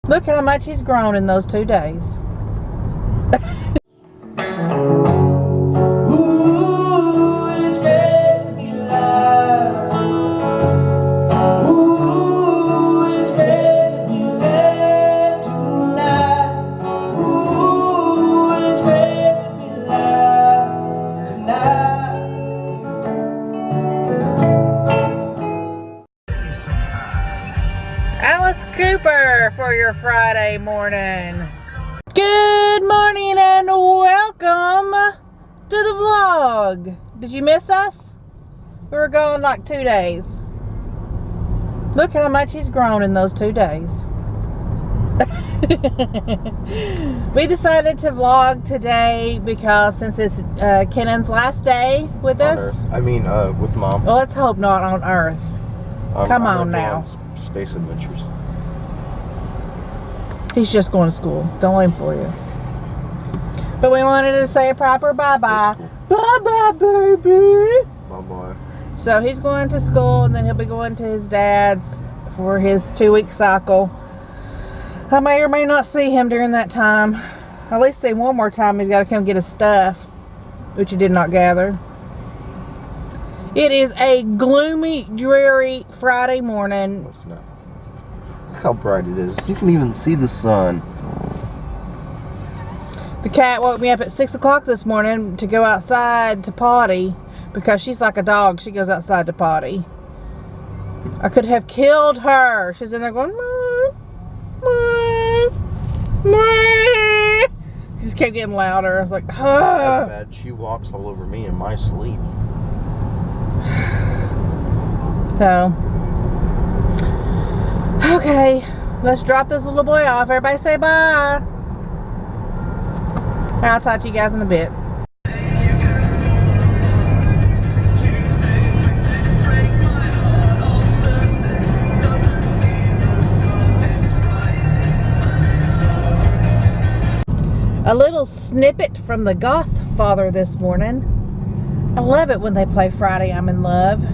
Look how much he's grown in those 2 days. Cooper for your Friday morning. Good morning and welcome to the vlog. Did you miss us? We were gone like 2 days. Look how much he's grown in those 2 days. We decided to vlog today because since it's Kennan's last day with us. Earth. I mean, with Mom. Well, let's hope not on Earth. Come on now. Space adventures. He's just going to school. Don't let him fool you. But we wanted to say a proper bye-bye. Bye-bye, baby. Bye-bye. So he's going to school, and then he'll be going to his dad's for his 2-week cycle. I may or may not see him during that time. At least say one more time he's got to come get his stuff, which he did not gather. It is a gloomy, dreary Friday morning. Look how bright it is. You can even see the sun. The cat woke me up at 6 o'clock this morning to go outside to potty because she's like a dog. She goes outside to potty. I could have killed her. She's in there going, "Mmm, mmm, mmm." She just kept getting louder. I was like, "Huh." That's bad. She walks all over me in my sleep. So, okay, let's drop this little boy off. Everybody say bye. I'll talk to you guys in a bit. A little snippet from The Godfather this morning. I love it when they play Friday I'm in Love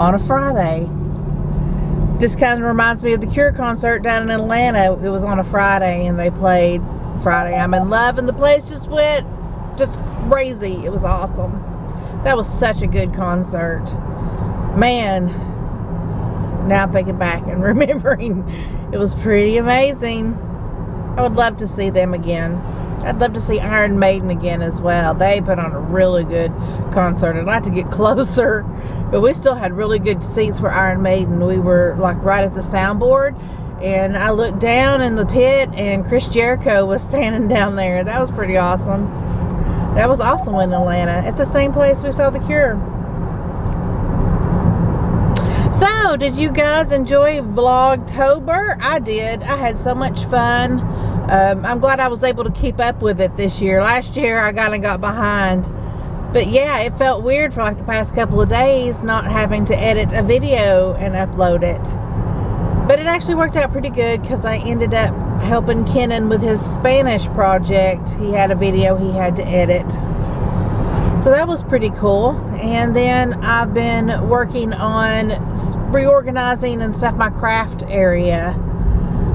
on a Friday. Just kind of reminds me of the Cure concert down in Atlanta. It was on a Friday and they played Friday I'm in Love and the place just went just crazy. It was awesome. That was such a good concert. Man, now I'm thinking back and remembering it was pretty amazing. I would love to see them again. I'd love to see Iron Maiden again as well. They put on a really good concert. I'd like to get closer, but we still had really good seats for Iron Maiden. We were like right at the soundboard, and I looked down in the pit, and Chris Jericho was standing down there. That was pretty awesome. That was also in Atlanta, at the same place we saw The Cure. So, did you guys enjoy Vlogtober? I did. I had so much fun. I'm glad I was able to keep up with it this year. Last year I kind of got behind. But yeah, it felt weird for like the past couple of days not having to edit a video and upload it. But it actually worked out pretty good because I ended up helping Kenan with his Spanish project. He had a video he had to edit. So that was pretty cool. And then I've been working on reorganizing and stuff my craft area.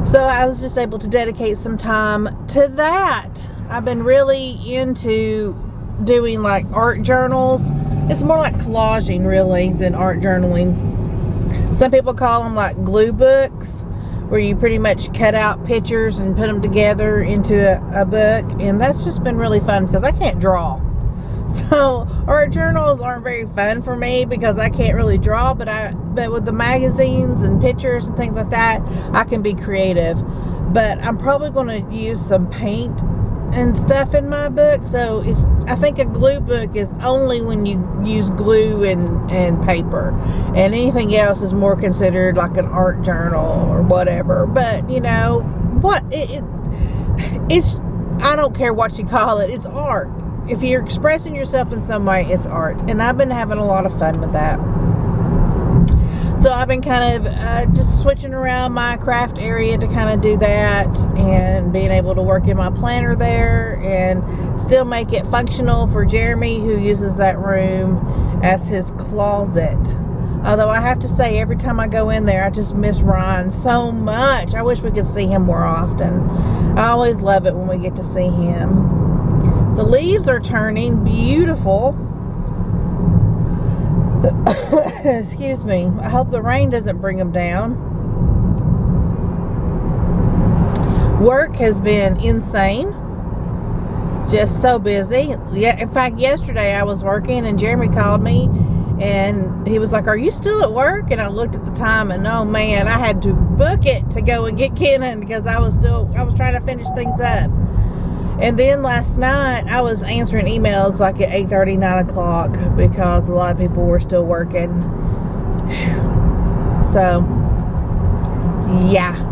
So I was just able to dedicate some time to that. I've been really into doing like art journals. It's more like collaging really than art journaling. Some people call them like glue books, where you pretty much cut out pictures and put them together into a book. And that's just been really fun because I can't draw. So art journals aren't very fun for me because I can't really draw, but with the magazines and pictures and things like that, I can be creative. But I'm probably going to use some paint and stuff in my book. So I think a glue book is only when you use glue and paper, and anything else is more considered like an art journal or whatever. But you know what, it's I don't care what you call it, it's art. If you're expressing yourself in some way, it's art. And I've been having a lot of fun with that. So I've been kind of just switching around my craft area to kind of do that, and being able to work in my planner there and still make it functional for Jeremy, who uses that room as his closet. Although I have to say, every time I go in there, I just miss Ryan so much. I wish we could see him more often. I always love it when we get to see him. The leaves are turning beautiful. Excuse me. I hope the rain doesn't bring them down. Work has been insane. Just so busy. Yeah, in fact, yesterday I was working and Jeremy called me and he was like, "Are you still at work?" And I looked at the time and oh man, I had to book it to go and get Kenan because I was trying to finish things up. And then last night I was answering emails like at 8:30, 9 o'clock because a lot of people were still working. So yeah.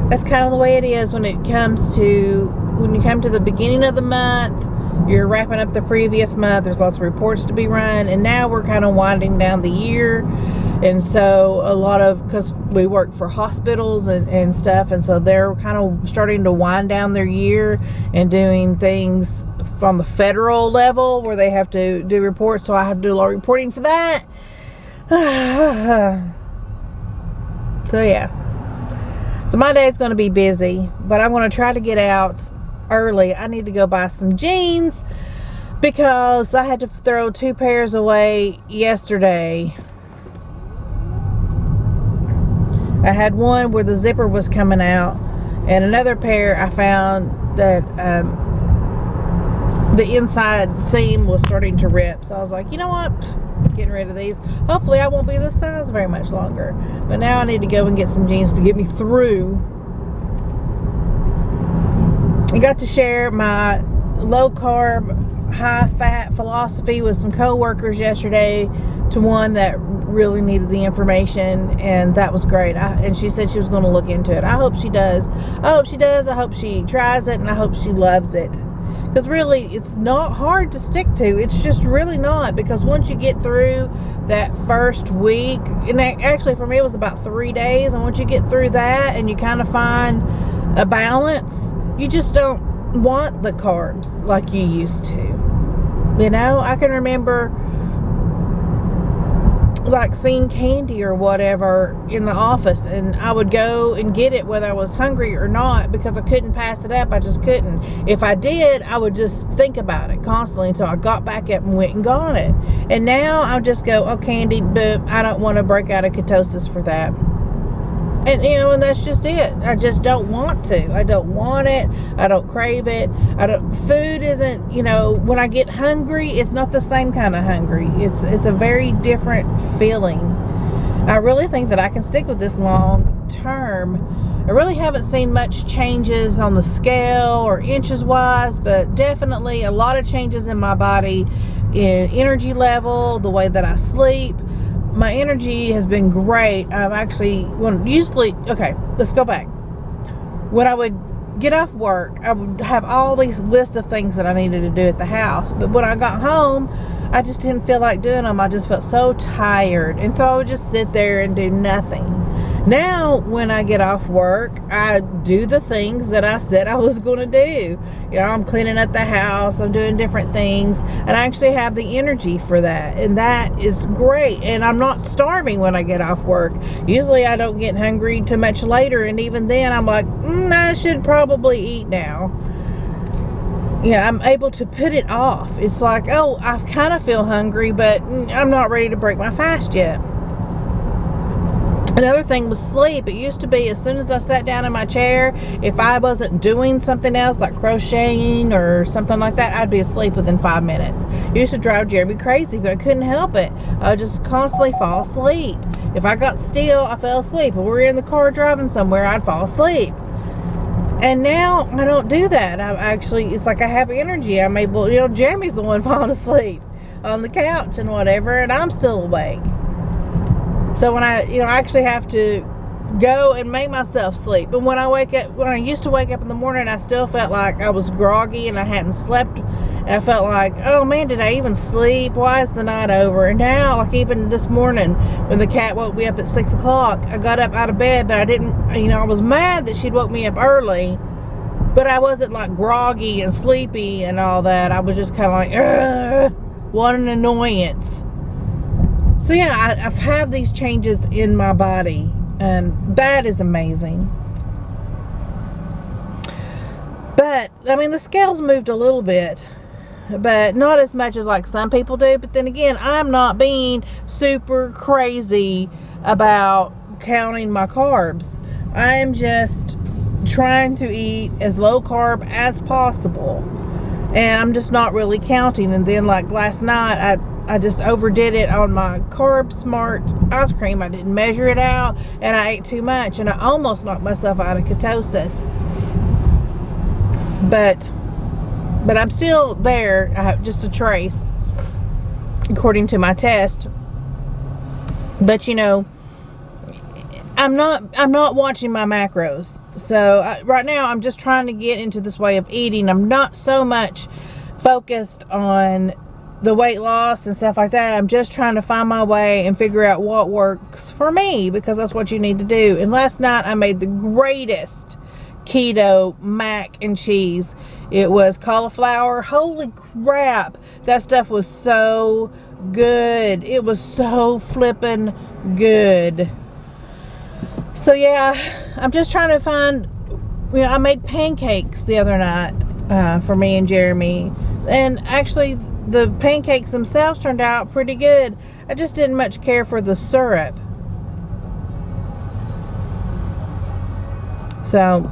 That's kind of the way it is when you come to the beginning of the month. You're wrapping up the previous month. There's lots of reports to be run, and now we're kind of winding down the year. And so because we work for hospitals and stuff, and so they're kind of starting to wind down their year and doing things from the federal level where they have to do reports. So I have to do a lot of reporting for that. So yeah. So my day's going to be busy, but I'm going to try to get out early. I need to go buy some jeans because I had to throw 2 pairs away yesterday. I had one where the zipper was coming out, and another pair I found that the inside seam was starting to rip. So I was like, you know what? Getting rid of these. Hopefully I won't be this size very much longer. But now I need to go and get some jeans to get me through. I got to share my low carb, high fat philosophy with some co-workers yesterday, to one that really needed the information, and that was great. And she said she was going to look into it. I hope she does. I hope she does. I hope she tries it, and I hope she loves it. Because really, it's not hard to stick to. It's just really not. Because once you get through that first week, and actually for me it was about 3 days, and once you get through that and you kind of find a balance, you just don't want the carbs like you used to. You know, I can remember like seeing candy or whatever in the office, and I would go and get it whether I was hungry or not because I couldn't pass it up. I just couldn't. If I did, I would just think about it constantly until I got back up and went and got it. And now I just go, oh, candy, but I don't want to break out of ketosis for that. And you know, and that's just it. I just don't want to. I don't want it. I don't crave it. Food isn't, you know, when I get hungry, it's not the same kind of hungry. It's a very different feeling. I really think that I can stick with this long term. I really haven't seen much changes on the scale or inches wise, but definitely a lot of changes in my body, in energy level, the way that I sleep. My energy has been great. I'm actually, okay, let's go back. When I would get off work, I would have all these lists of things that I needed to do at the house. But when I got home, I just didn't feel like doing them. I just felt so tired. And so I would just sit there and do nothing. Now, when I get off work, I do the things that I said I was going to do. You know, I'm cleaning up the house, I'm doing different things, and I actually have the energy for that, and that is great. And I'm not starving when I get off work. Usually I don't get hungry too much later, and even then I'm like, I should probably eat now. Yeah, I'm able to put it off. It's like, oh, I kind of feel hungry, but I'm not ready to break my fast yet. Another thing was sleep. It used to be as soon as I sat down in my chair, if I wasn't doing something else like crocheting or something like that, I'd be asleep within 5 minutes. It used to drive Jeremy crazy, but I couldn't help it. I would just constantly fall asleep. If I got still, I fell asleep. If we were in the car driving somewhere, I'd fall asleep. And now I don't do that. It's like I have energy. I'm able, you know, Jeremy's the one falling asleep on the couch and whatever, and I'm still awake. So when I actually have to go and make myself sleep. But when I used to wake up in the morning, I still felt like I was groggy and I hadn't slept. And I felt like, oh man, did I even sleep? Why is the night over? And now, like even this morning, when the cat woke me up at 6 o'clock, I got up out of bed, but I didn't, I was mad that she'd woke me up early. But I wasn't like groggy and sleepy and all that. I was just kind of like, ugh, what an annoyance. So yeah, I've had these changes in my body, and that is amazing. But I mean, the scales moved a little bit, but not as much as like some people do. But then again, I'm not being super crazy about counting my carbs. I'm just trying to eat as low carb as possible, and I'm just not really counting. And then like last night, I just overdid it on my Carb Smart ice cream. I didn't measure it out, and I ate too much, and I almost knocked myself out of ketosis. But I'm still there, just a trace, according to my test. But you know, I'm not watching my macros. So right now I'm just trying to get into this way of eating. I'm not so much focused on the weight loss and stuff like that. I'm just trying to find my way and figure out what works for me, because that's what you need to do. And last night I made the greatest keto mac and cheese. It was cauliflower. Holy crap, that stuff was so good. It was so flippin' good. So yeah, I'm just trying to find, you know, I made pancakes the other night for me and Jeremy, and actually the pancakes themselves turned out pretty good. I just didn't much care for the syrup. So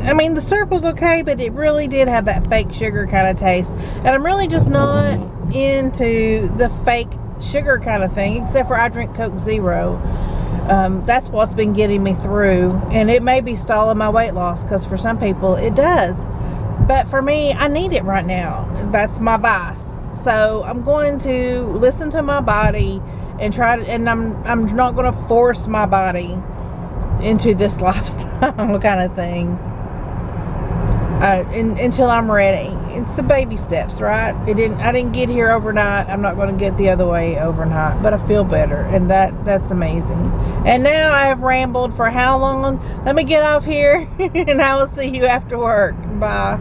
I mean, the syrup was okay, but it really did have that fake sugar kind of taste. And I'm really just not into the fake sugar kind of thing, except for I drink Coke Zero. That's what's been getting me through. And it may be stalling my weight loss, because for some people it does. But for me, I need it right now. That's my vice. So I'm going to listen to my body and try to, and I'm not going to force my body into this lifestyle kind of thing until I'm ready. It's the baby steps, right? I didn't get here overnight. I'm not going to get the other way overnight, but I feel better, and that's amazing. And now I have rambled for how long? Let me get off here and I will see you after work. Bye.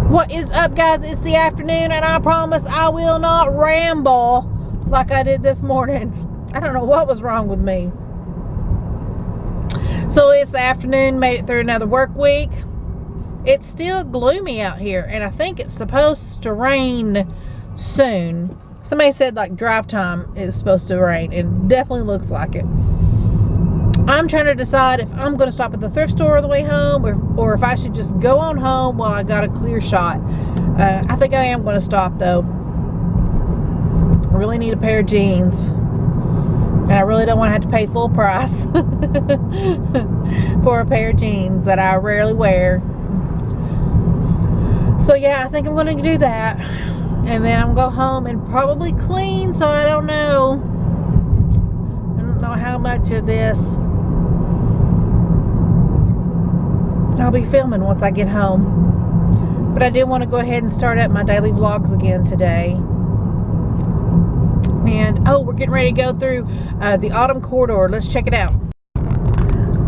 What is up, guys? It's the afternoon, and I promise I will not ramble like I did this morning. I don't know what was wrong with me. So it's the afternoon, made it through another work week. It's still gloomy out here, and I think it's supposed to rain soon. Somebody said like drive time it was supposed to rain. It definitely looks like it. I'm trying to decide if I'm going to stop at the thrift store on the way home, or if I should just go on home while I got a clear shot. I think I am going to stop though. I really need a pair of jeans, and I really don't want to have to pay full price for a pair of jeans that I rarely wear. So yeah, I think I'm going to do that, and then I'm going to go home and probably clean. So I don't know how much of this I'll be filming once I get home. But I did want to go ahead and start up my daily vlogs again today. And oh, we're getting ready to go through the autumn corridor. Let's check it out.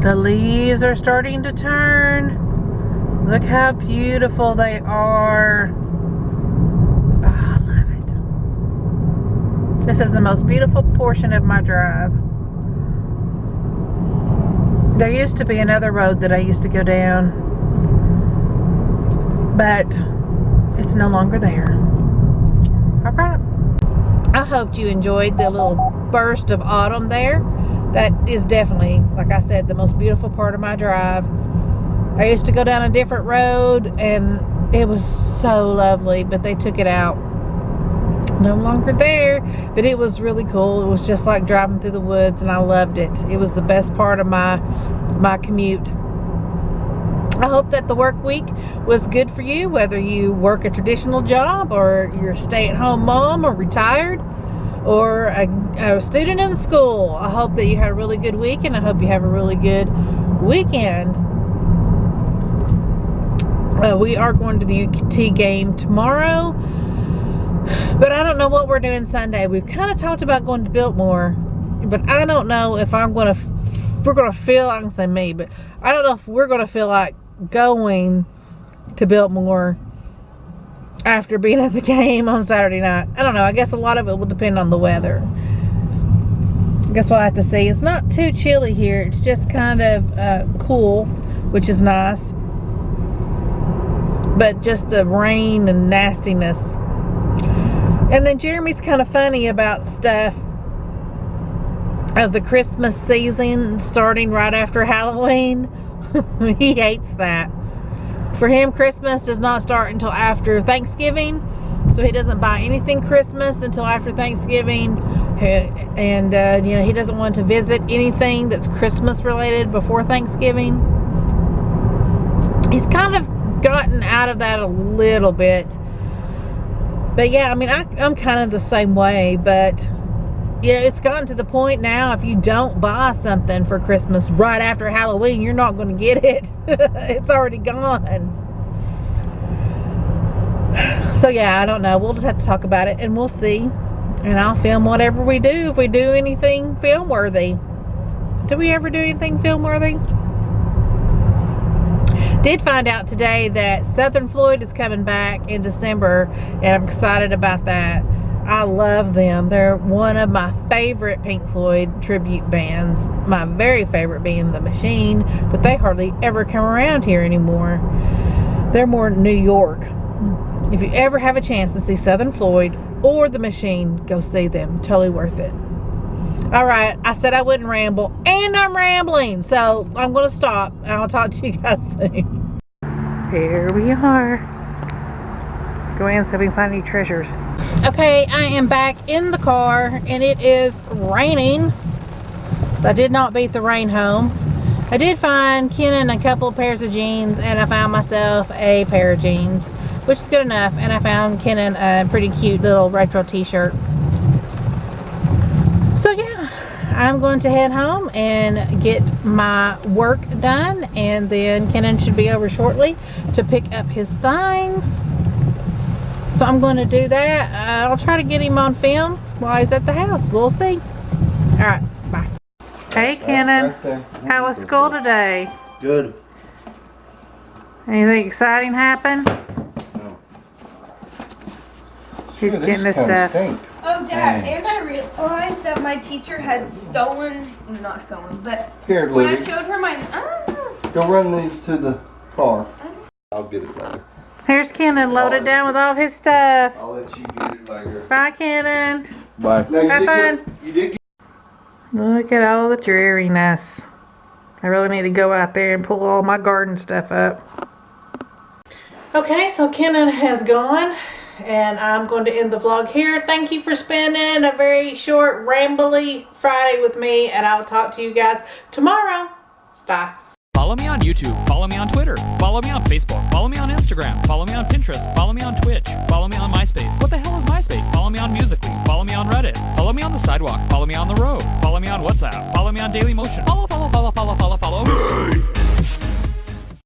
The leaves are starting to turn. Look how beautiful they are. Oh, I love it. This is the most beautiful portion of my drive. There used to be another road that I used to go down, but it's no longer there. All right. I hoped you enjoyed the little burst of autumn there. That is definitely, like I said, the most beautiful part of my drive. I used to go down a different road, and it was so lovely, but they took it out. No longer there, but it was really cool. It was just like driving through the woods, and I loved it. It was the best part of my commute. I hope that the work week was good for you, whether you work a traditional job, or you're a stay-at-home mom, or retired, or a student in school. I hope that you had a really good week, and I hope you have a really good weekend. We are going to the UT game tomorrow, but I don't know what we're doing Sunday. We've kind of talked about going to Biltmore, but I don't know if I'm going to we're gonna feel, I can say me, but I don't know if we're gonna feel like going to Biltmore after being at the game on Saturday night. I don't know. I guess a lot of it will depend on the weather. I guess we'll have to see. It's not too chilly here. It's just kind of cool, which is nice. But just the rain and nastiness. And then Jeremy's kind of funny about stuff of the Christmas season starting right after Halloween. He hates that. For him, Christmas does not start until after Thanksgiving. So he doesn't buy anything Christmas until after Thanksgiving. And you know, he doesn't want to visit anything that's Christmas related before Thanksgiving. He's kind of gotten out of that a little bit. But yeah, I mean, I'm kind of the same way, but you know, it's gotten to the point now, if you don't buy something for Christmas right after Halloween, you're not going to get it. It's already gone. So yeah, I don't know. We'll just have to talk about it and we'll see. And I'll film whatever we do, if we do anything film worthy. Do we ever do anything film worthy? Did find out today that Southern Floyd is coming back in December, and I'm excited about that. I love them. They're one of my favorite Pink Floyd tribute bands. My very favorite being The Machine, but they hardly ever come around here anymore. They're more New York. If you ever have a chance to see Southern Floyd or The Machine, go see them. Totally worth it. All right, I said I wouldn't ramble, and I'm rambling, so I'm going to stop, and I'll talk to you guys soon. Here we are. Let's go in and see if we can find any treasures. Okay, I am back in the car, and it is raining. I did not beat the rain home. I did find Kenan a couple of pairs of jeans, and I found myself a pair of jeans, which is good enough, and I found Kenan a pretty cute little retro t-shirt. So yeah, I'm going to head home and get my work done, and then Kenan should be over shortly to pick up his things. So I'm going to do that. I'll try to get him on film while he's at the house. We'll see. All right, bye. Hey Kenan, how was school today? Good. Anything exciting happen? No. He's getting his stuff. Oh, Dad, and I realized that my teacher had not stolen, but Here, when I Libby, showed her my, go run these to the car. I'll get it later. Here's Kenan loaded down with all of his stuff. I'll let you get it later. Bye, Kenan. Bye. No, Have fun. You did get. Look at all the dreariness. I really need to go out there and pull all my garden stuff up. Okay, so Kenan has gone, and I'm going to end the vlog here. Thank you for spending a very short, rambly Friday with me, and I'll talk to you guys tomorrow. Bye. Follow me on YouTube, follow me on Twitter, follow me on Facebook, follow me on Instagram, follow me on Pinterest, follow me on Twitch, follow me on MySpace. What the hell is MySpace? Follow me on Musical.ly, follow me on Reddit, follow me on the sidewalk, follow me on the road, follow me on WhatsApp, follow me on Daily Motion. Follow.